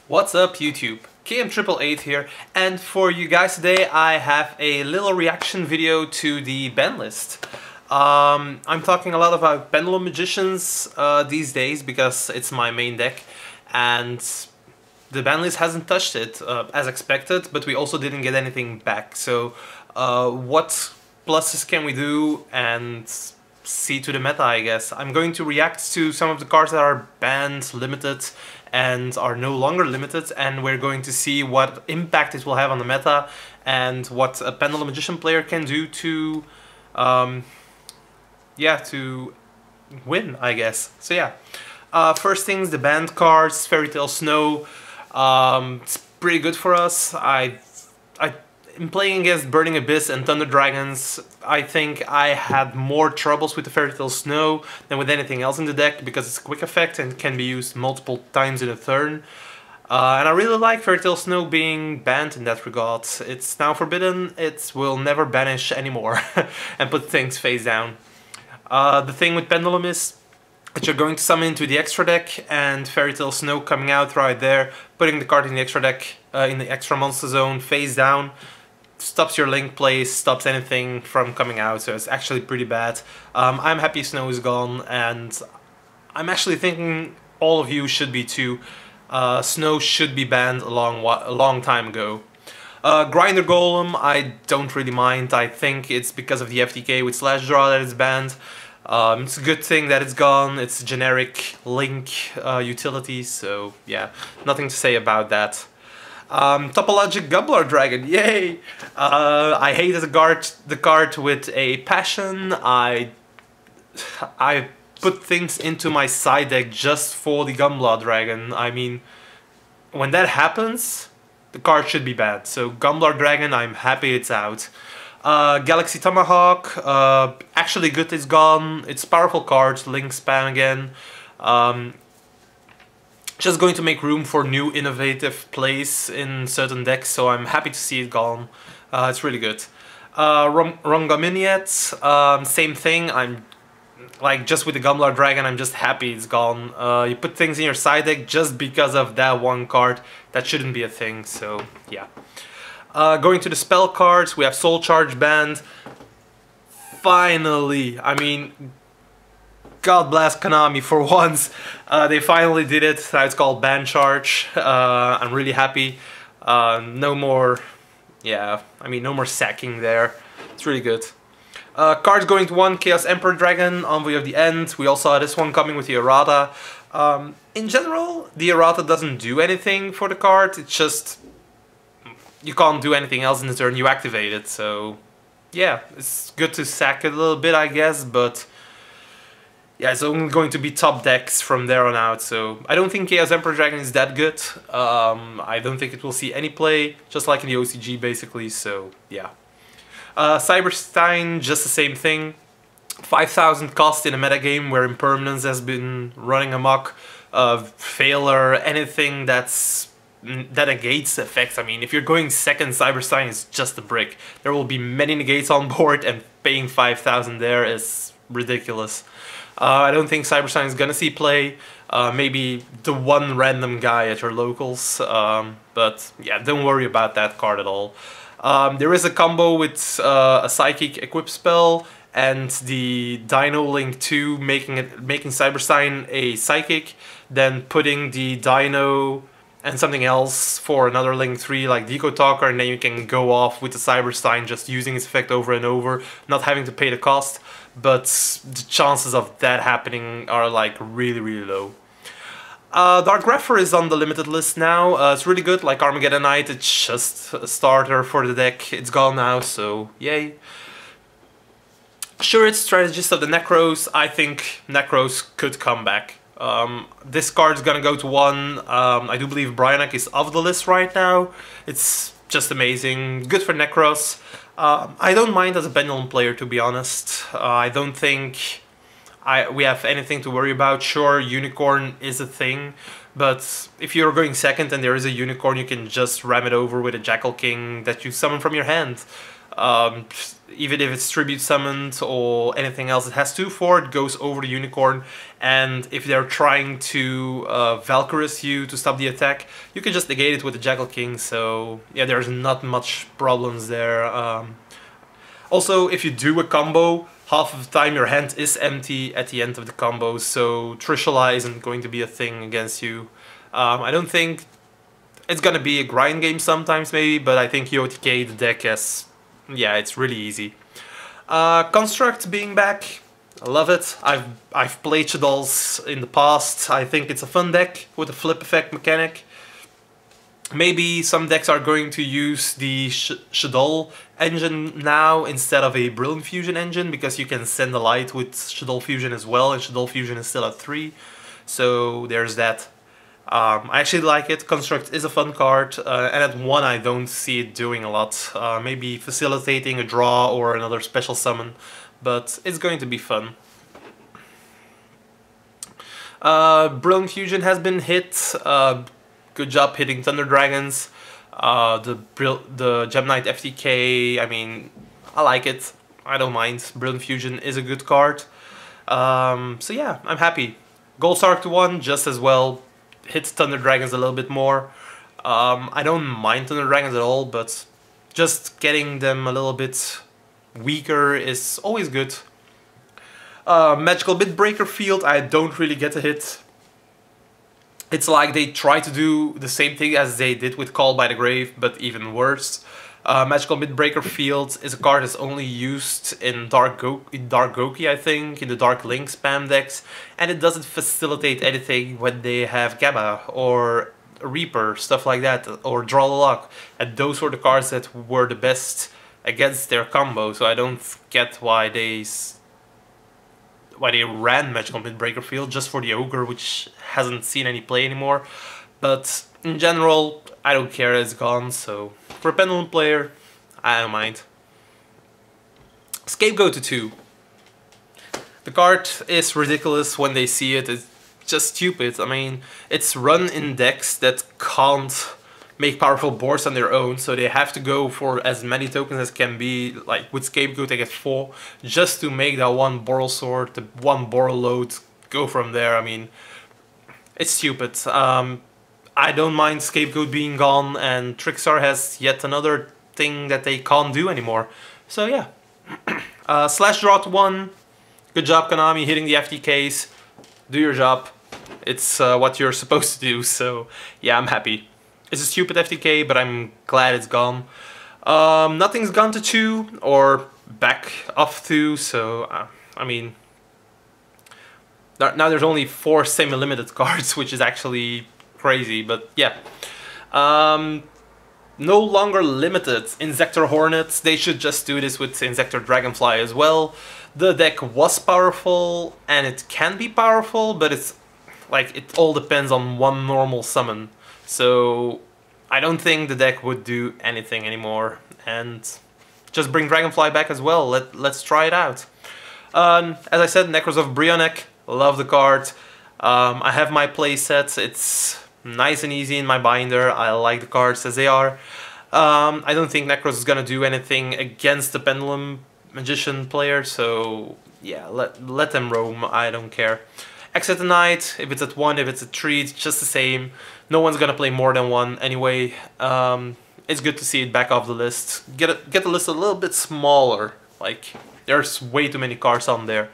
What's up YouTube? KM888 here, and for you guys today I have a little reaction video to the Banlist. I'm talking a lot about Pendulum Magicians these days because it's my main deck, and the Banlist hasn't touched it as expected, but we also didn't get anything back. So what pluses can we do and see to the meta, I guess. I'm going to react to some of the cards that are banned, limited, and are no longer limited, and we're going to see what impact it will have on the meta and what a Pendulum Magician player can do to to win, I guess. So yeah, first things, the banned cards. Fairy Tale Snow, it's pretty good for us. In playing against Burning Abyss and Thunder Dragons, I think I had more troubles with the Fairy Tale Snow than with anything else in the deck because it's a quick effect and can be used multiple times in a turn. And I really like Fairy Tale Snow being banned in that regard. It's now forbidden, it will never banish anymore and put things face down. The thing with Pendulum is that you're going to summon into the extra deck, and Fairy Tale Snow coming out right there, putting the card in the extra deck, in the extra monster zone, face down, stops your link play, stops anything from coming out, so it's actually pretty bad. I'm happy Snow is gone, and I'm actually thinking all of you should be too. Snow should be banned a long time ago. Grinder Golem, I don't really mind. I think it's because of the FTK with Slash Draw that it's banned. It's a good thing that it's gone. It's a generic link utility, so yeah, nothing to say about that. Topologic Gumbler Dragon, yay! I hated the card with a passion. I put things into my side deck just for the Gumbler Dragon. I mean, when that happens, the card should be bad. So Gumbler Dragon, I'm happy it's out. Galaxy Tomahawk, actually good it's gone. It's a powerful card, link spam again. Just going to make room for new innovative plays in certain decks, so I'm happy to see it gone. It's really good. Rongaminiet, same thing. I'm like, just with the Gumbler Dragon, I'm just happy it's gone. You put things in your side deck just because of that one card. That shouldn't be a thing, so yeah. Going to the spell cards, we have Soul Charge banned. Finally, I mean, God bless Konami for once. They finally did it. Now it's called Ban Charge. I'm really happy. No more, no more sacking there. It's really good. Cards going to one, Chaos Emperor Dragon, Envoy of the End. We all saw this one coming with the errata. In general, the errata doesn't do anything for the card. It's just, you can't do anything else in the turn you activate it. So yeah, it's good to sack it a little bit, I guess, but yeah, it's only going to be top decks from there on out, so I don't think Chaos Emperor Dragon is that good. I don't think it will see any play, just like in the OCG basically, so yeah. Cyberstein, just the same thing. 5,000 cost in a metagame where Impermanence has been running amok. Failure, anything that negates effects. I mean, if you're going second, Cyberstein is just a brick. There will be many negates on board, and paying 5,000 there is ridiculous. I don't think Cyberstein is gonna see play. Maybe the one random guy at your locals, but yeah, don't worry about that card at all. There is a combo with a Psychic Equip spell and the Dino Link 2 making Cyberstein a Psychic, then putting the Dino and something else for another Link 3 like Deco Talker, and then you can go off with the Cyberstein just using its effect over and over, not having to pay the cost. But the chances of that happening are like really low. Dark Grepher is on the limited list now. It's really good, like Armageddon Knight. It's just a starter for the deck. It's gone now, so yay. Sure, it's Strategist of the Necros. I think Necros could come back. This card's gonna go to one. I do believe Bryanak is off the list right now. It's just amazing. Good for Necros. I don't mind as a Pendulum player, to be honest. I don't think we have anything to worry about. Sure, Unicorn is a thing, but if you're going second and there is a Unicorn, you can just ram it over with a Jackal King that you summon from your hand. Um, Even if it's tribute summoned or anything else, it has 2/4, it goes over the unicorn, and if they're trying to Valkyrus you to stop the attack, you can just negate it with the Jackal King, so yeah, there's not much problems there. Also, if you do a combo, half of the time your hand is empty at the end of the combo, so Trishula isn't going to be a thing against you. I don't think it's gonna be a grind game sometimes maybe, but I think UOTK, the deck has, yeah, it's really easy. Construct being back, I love it. I've played Shaddolls in the past. I think it's a fun deck with a flip effect mechanic. Maybe some decks are going to use the Shaddol engine now instead of a Brilliant Fusion engine, because you can send a light with Shaddol Fusion as well, and Shaddol Fusion is still at 3. So there's that. I actually like it. Construct is a fun card, and at 1 I don't see it doing a lot. Maybe facilitating a draw or another special summon, but it's going to be fun. Brilliant Fusion has been hit. Good job hitting Thunder Dragons. The Gem Knight FTK, I mean, I like it. I don't mind. Brilliant Fusion is a good card. So yeah, I'm happy. Gold Star to 1 just as well. Hits Thunder Dragons a little bit more. I don't mind Thunder Dragons at all, but just getting them a little bit weaker is always good. Magical Bitbreaker Field, I don't really get a hit. It's like they try to do the same thing as they did with Call by the Grave, but even worse. Magical Bitbreaker Field is a card that's only used in Dark Goki, I think, in the Dark Link spam decks, and it doesn't facilitate anything when they have Gamma or Reaper, stuff like that, or Draw the Luck, and those were the cards that were the best against their combo, so I don't get why they ran Magical Bitbreaker Field just for the Ogre, which hasn't seen any play anymore. But in general, I don't care, it's gone, so for a Pendulum player, I don't mind. Scapegoat to 2. The card is ridiculous when they see it, it's just stupid. I mean, it's run in decks that can't make powerful boards on their own, so they have to go for as many tokens as can be. Like with Scapegoat they get 4 just to make that one Boral Sword, the one Boral Load, go from there. I mean, it's stupid. I don't mind Scapegoat being gone, and Trickstar has yet another thing that they can't do anymore. So yeah. Slash Draw to 1. Good job Konami hitting the FTKs. Do your job. It's what you're supposed to do, so yeah, I'm happy. It's a stupid FTK, but I'm glad it's gone. Nothing's gone to 2, or back off 2, so I mean, now there's only 4 semi-limited cards, which is actually crazy, but yeah. No longer limited. Insector Hornets, they should just do this with Insector Dragonfly as well. The deck was powerful, and it can be powerful, but it's like, it all depends on one normal summon. So I don't think the deck would do anything anymore, and just bring Dragonfly back as well. Let's try it out. As I said, Necros of Brionek, love the card. I have my play sets. It's nice and easy in my binder. I like the cards as they are. I don't think Necros is gonna do anything against the Pendulum Magician player, so yeah, let them roam. I don't care. Exit the Knight, if it's at 1, if it's at 3, it's just the same. No one's gonna play more than 1 anyway. It's good to see it back off the list. Get the list a little bit smaller. Like, there's way too many cards on there.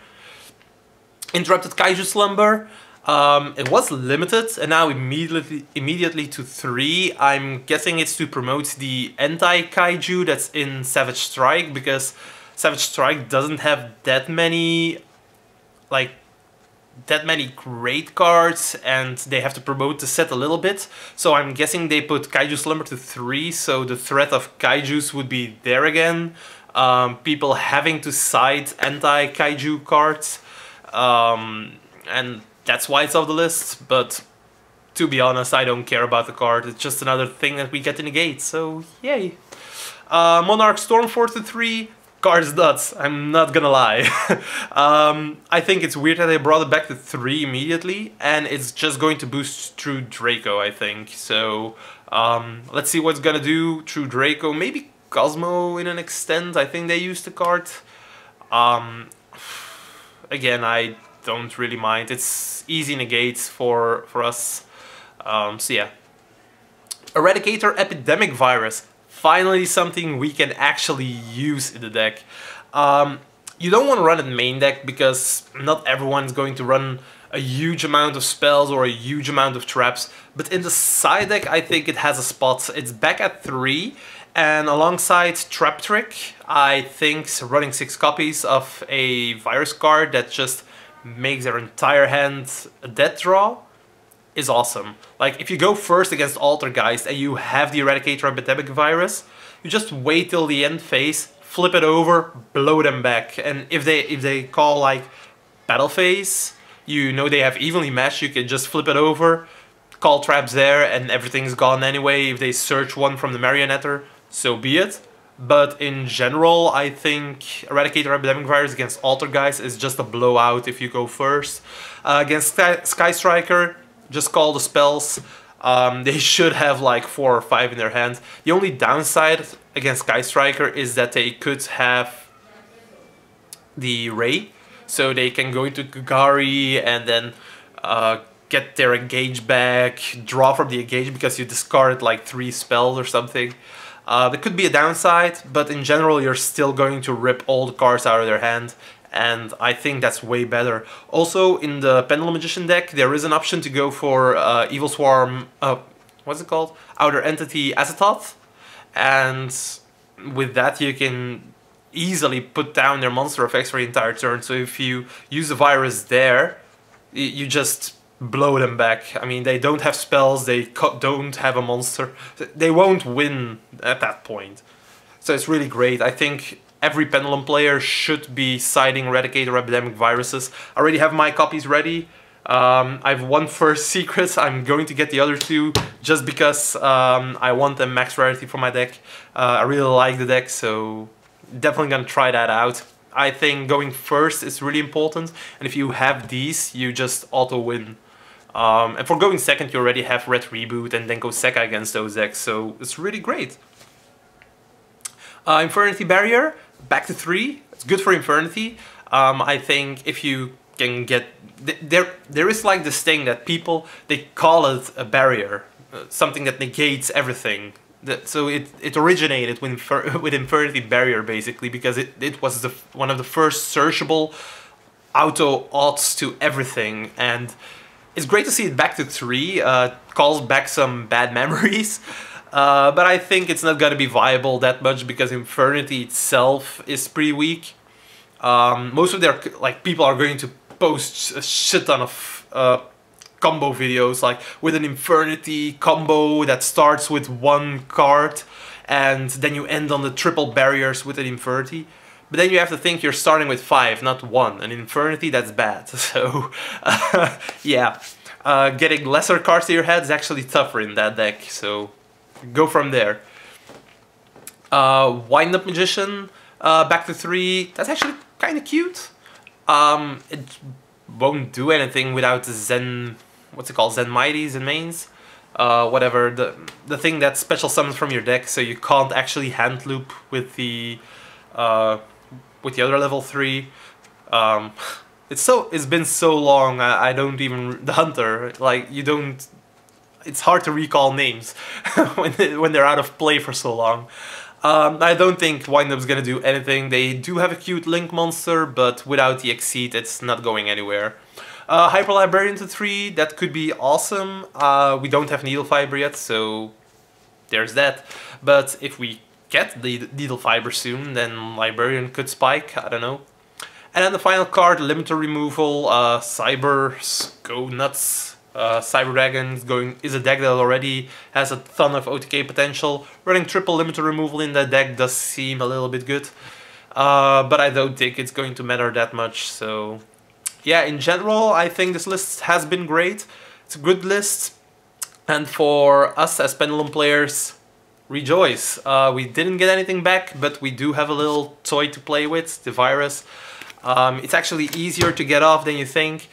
Interrupted Kaiju Slumber. It was limited, and now immediately to 3. I'm guessing it's to promote the anti-Kaiju that's in Savage Strike, because Savage Strike doesn't have that many, like, great cards, and they have to promote the set a little bit. So I'm guessing they put Kaiju Slumber to 3, so the threat of Kaijus would be there again. People having to side anti-Kaiju cards, and that's why it's off the list. But to be honest, I don't care about the card. It's just another thing that we get to negate, so yay. Monarch Stormforce to 3. Card's nuts, I'm not gonna lie. I think it's weird that they brought it back to 3 immediately, and it's just going to boost True Draco, I think. So let's see what's gonna do. True Draco, maybe Cosmo in an extent. I think they used the card. Again, I don't really mind. It's easy negates for us. So yeah. Eradicator Epidemic Virus. Finally something we can actually use in the deck. You don't want to run it main deck because not everyone's going to run a huge amount of spells or a huge amount of traps. But in the side deck, I think it has a spot. It's back at 3, and alongside Trap Trick, I think running 6 copies of a virus card that just makes their entire hand a death draw is awesome. Like, if you go first against Altergeist and you have the Eradicator Epidemic Virus, you just wait till the end phase, flip it over, blow them back. And if they call like battle phase, you know they have evenly matched, you can just flip it over, call traps there, and everything's gone anyway. If they search one from the Marionetter, so be it. But in general, I think Eradicator Epidemic Virus against Altergeist is just a blowout if you go first. Against Sky Striker, just call the spells. They should have like 4 or 5 in their hand. The only downside against Sky Striker is that they could have the Ray, so they can go into Kagari and then get their engage back, draw from the engage because you discarded like 3 spells or something. There could be a downside, but in general you're still going to rip all the cards out of their hand, and I think that's way better. Also, in the Pendulum Magician deck, there is an option to go for Evil Swarm, what's it called? Outer Entity Azathoth, and with that you can easily put down their monster effects for the entire turn. So if you use the virus there, you just blow them back. I mean, they don't have spells, they don't have a monster. They won't win at that point. So it's really great. I think every Pendulum player should be siding Eradicator Epidemic Viruses. I already have my copies ready. I have 1 first secret. I'm going to get the other 2 just because I want them max rarity for my deck. I really like the deck, so definitely gonna try that out. I think going first is really important, and if you have these, you just auto win. And for going second, you already have Red Reboot and then go Sekka against those decks, so it's really great. Infernity Barrier, back to 3. It's good for Infernity. I think if you can get... There is like this thing that people, they call it a barrier, something that negates everything. So it originated with Infernity Barrier, basically, because it was one of the first searchable auto odds to everything, and it's great to see it back to 3. Calls back some bad memories, but I think it's not gonna be viable that much because Infernity itself is pretty weak. Most of their people are going to post a shit ton of combo videos, like with an Infernity combo that starts with 1 card and then you end on the triple barriers with an Infernity. But then you have to think you're starting with 5, not 1. An Infernity, that's bad. So, yeah. Getting lesser cards to your head is actually tougher in that deck, so go from there. Wind-Up Magician, back to 3. That's actually kind of cute. It won't do anything without the Zen... What's it called? Zen Mighty, Zen Mains? Whatever. The thing that special summons from your deck, so you can't actually hand loop with the other level 3. It's been so long, I don't even... The Hunter, like, you don't... It's hard to recall names when they're out of play for so long. I don't think Wind-Up's gonna do anything. They do have a cute Link monster, but without the Exceed, it's not going anywhere. Hyper Librarian to 3, that could be awesome. We don't have Needle Fiber yet, so there's that. But if we get the Needle Fiber soon, then Librarian could spike, I don't know. And then the final card, Limiter Removal, Cybers go nuts. Cyber Dragon is a deck that already has a ton of OTK potential. Running triple Limiter Removal in that deck does seem a little bit good. But I don't think it's going to matter that much, so... Yeah, in general, I think this list has been great. It's a good list. And for us as Pendulum players, rejoice. We didn't get anything back, but we do have a little toy to play with, the virus. It's actually easier to get off than you think.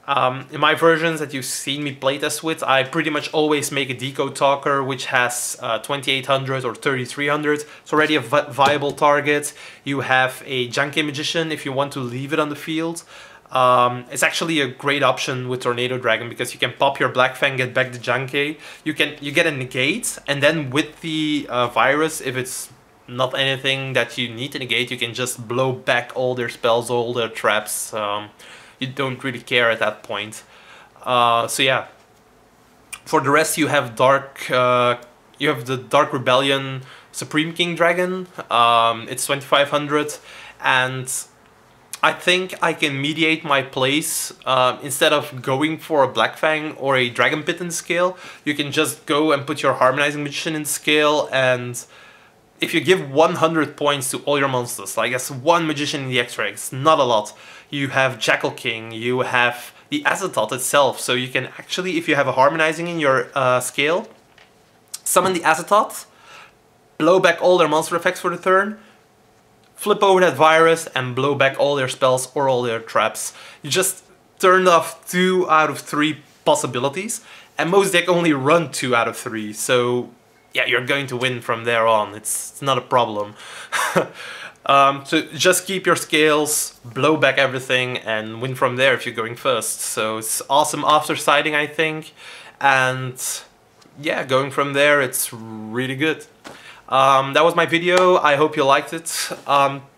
In my versions that you've seen me playtest with, I pretty much always make a Decode Talker, which has 2800 or 3300. It's already a viable target. You have a Janke Magician if you want to leave it on the field. It's actually a great option with Tornado Dragon because you can pop your Black Fang, get back the Janke. You get a negate, and then with the virus, if it's not anything that you need to negate, you can just blow back all their spells, all their traps. You don't really care at that point. So yeah. For the rest, you have you have the Dark Rebellion Supreme King Dragon. It's 2500, and I think I can mediate my plays. Instead of going for a Black Fang or a Dragon Pit in scale, you can just go and put your Harmonizing Magician in scale, and if you give 100 points to all your monsters, like that's one Magician in the X-Ray, it's not a lot. You have Jackal King, you have the Azathoth itself, so you can actually, if you have a Harmonizing in your scale, summon the Azathoth, blow back all their monster effects for the turn, flip over that virus and blow back all their spells or all their traps. You just turned off 2 out of 3 possibilities, and most deck only run 2 out of 3, so yeah, you're going to win from there on. It's not a problem. So just keep your scales, blow back everything, and win from there if you're going first. So it's awesome after siding, I think. And yeah, going from there, it's really good. That was my video. I hope you liked it.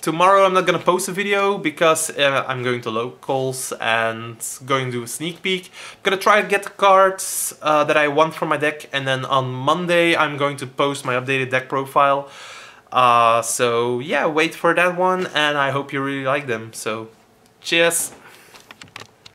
Tomorrow I'm not gonna post a video because I'm going to locals and going to do a sneak peek. I'm gonna try to get the cards that I want from my deck, and then on Monday I'm going to post my updated deck profile. So yeah, wait for that one, and I hope you really like them. So cheers!